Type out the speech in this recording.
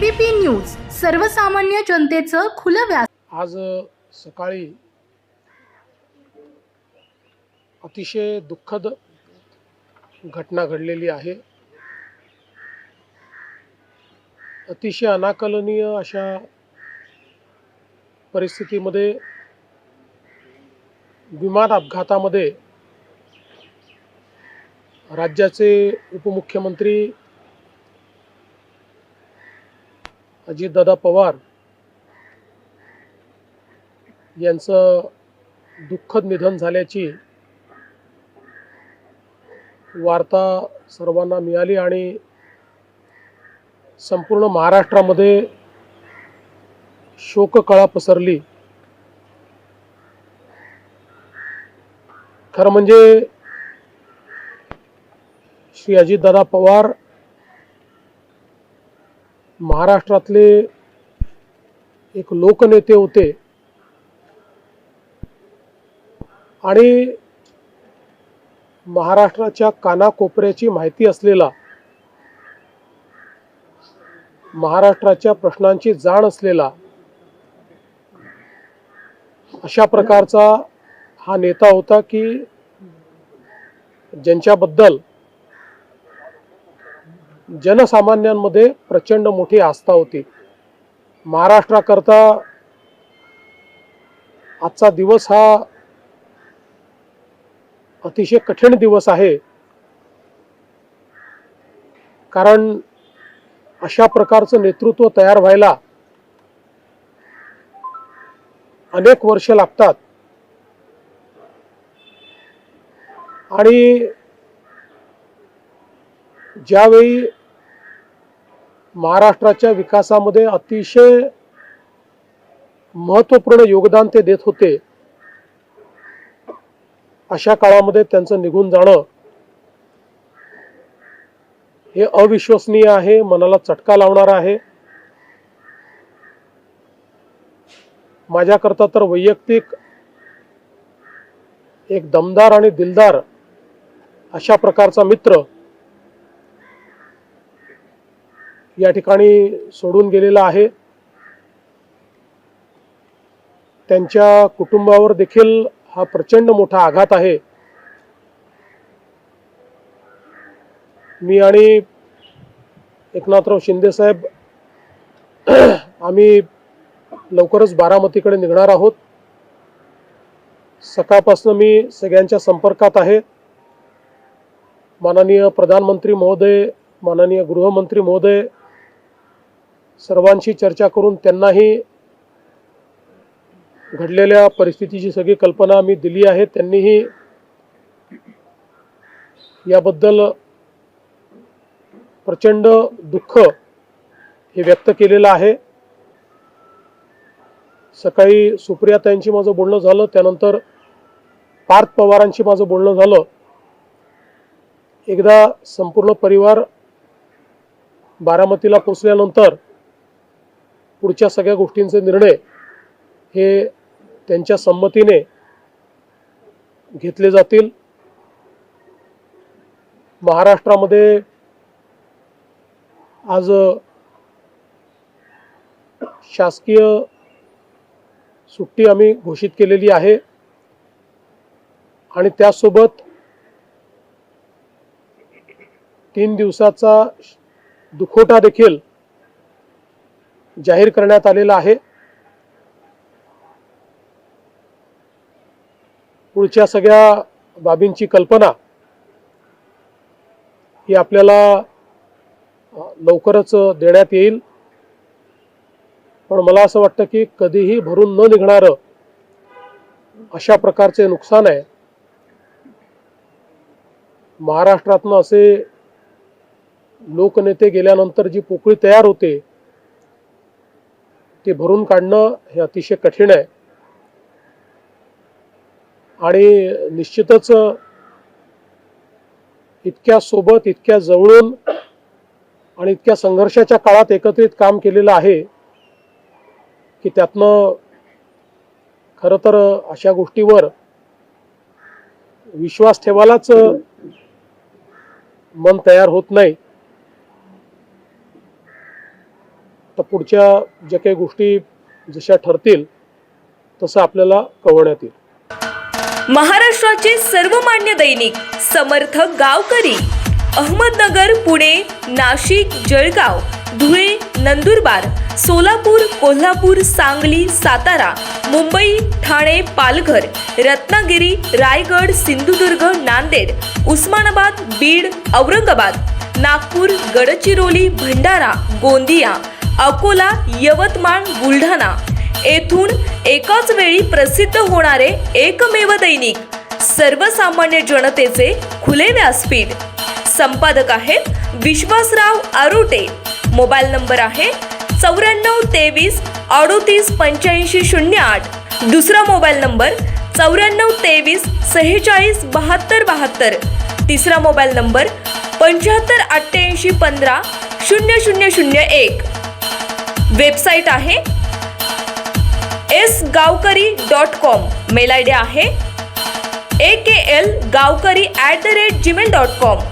ABP news सर्वसामान्य जनतेचं खुलं व्यास। आज सकाळी अतिशय दुःखद घटना घडलेली आहे। अतिशय अनाकलनीय अशा परिस्थितीमध्ये विमान अपघातामध्ये राज्याचे उपमुख्यमंत्री अजितदादा पवार यांचं दुःखद निधन झाल्याची वार्ता सर्वांना मिळाली आणि संपूर्ण महाराष्ट्रामध्ये शोककळा पसरली। खरं म्हणजे श्री अजितदादा पवार महाराष्ट्रातले एक लोकनेते होते आणि महाराष्ट्राच्या कानाकोपऱ्याची माहिती असलेला, महाराष्ट्राच्या प्रश्नांची जाण असलेला अशा प्रकारचा हा नेता होता की ज्यांच्याबद्दल जनसामान्यांमध्ये प्रचंड मोठी आस्था होती। महाराष्ट्राकरता आजचा दिवस हा अतिशय कठीण दिवस आहे, कारण अशा प्रकारचं नेतृत्व तयार व्हायला अनेक वर्ष लागतात आणि ज्यावेळी महाराष्ट्राच्या विकासामध्ये अतिशय महत्त्वपूर्ण योगदान ते देत होते, अशा काळामध्ये त्यांचं निघून जाणं हे अविश्वसनीय आहे, मनाला चटका लावणारा आहे। माझ्याकरता तर वैयक्तिक एक दमदार आणि दिलदार अशा प्रकारचा मित्र या ठिकाणी सोडून गेलेला आहे। त्यांच्या कुटुंबावर देखील हा प्रचंड मोठा आघात आहे। मी आणि एकनाथराव शिंदे साहेब आम्ही लवकरच बारामतीकडे निघणार आहोत। सकाळपासून मी सगळ्यांच्या संपर्कात आहे। माननीय प्रधानमंत्री महोदय, माननीय गृहमंत्री महोदय सर्वांशी चर्चा करून त्यांनाही घडलेल्या परिस्थितीची सगळी कल्पना मी दिली आहे। त्यांनीही याबद्दल प्रचंड दुःख हे व्यक्त केलेलं आहे। सकाळी सुप्रियाताईंशी माझं बोलणं झालं, त्यानंतर पार्थ पवारांशी माझं बोलणं झालं। एकदा संपूर्ण परिवार बारामतीला पोहोचल्यानंतर पुढच्या सगळ्या गोष्टींचे निर्णय हे त्यांच्या संमतीने घेतले जातील। महाराष्ट्रामध्ये आज शासकीय सुट्टी आम्ही घोषित केलेली आहे आणि त्यासोबत 3 दिवसाचा दुखवटा देखील जाहीर करण्यात आलेला आहे। पुढच्या सगळ्या बाबींची कल्पना ही आपल्याला लवकरच देण्यात येईल, पण मला असं वाटतं की कधीही भरून न निघणारं अशा प्रकारचे नुकसान आहे। महाराष्ट्रातनं असे लोकनेते गेल्यानंतर जी पोकळी तयार होते ते भरून काढणं हे अतिशय कठीण आहे आणि निश्चितच इतक्या सोबत, इतक्या जवळून आणि इतक्या संघर्षाच्या काळात एकत्रित काम केलेलं आहे की त्यातनं खरं तर अशा गोष्टीवर विश्वास ठेवायलाच मन तयार होत नाही। आता पुढच्या ज्या काही गोष्टी जशा ठरतील तसं आपल्याला कळवण्यात येईल. महाराष्ट्राचे सर्वमान्य दैनिक समर्थ गावकरी अहमदनगर, पुणे, नाशिक, जळगाव, धुळे, नंदुरबार, सोलापूर, कोल्हापूर, सांगली, सातारा, मुंबई, ठाणे, पालघर, रत्नागिरी, रायगड, सिंधुदुर्ग, नांदेड, उस्मानाबाद, बीड, औरंगाबाद, नागपूर, गडचिरोली, भंडारा, गोंदिया, अकोला, यवतमाळ, बुलढाणा येथून एकाच वेळी प्रसिद्ध होणारे एकमेव दैनिक सर्वसामान्य जनतेचे खुले व्यासपीठ. संपादक आहेत विश्वासराव आरोटे. मोबाईल नंबर आहे 9423 38 85 08. दुसरा मोबाईल नंबर 9423 46 72 72. तिसरा मोबाईल नंबर 75 88 15 0001. वेबसाईट आहे sgavkari.com. मेल आय डी आहे akl gavkari@gmail.com.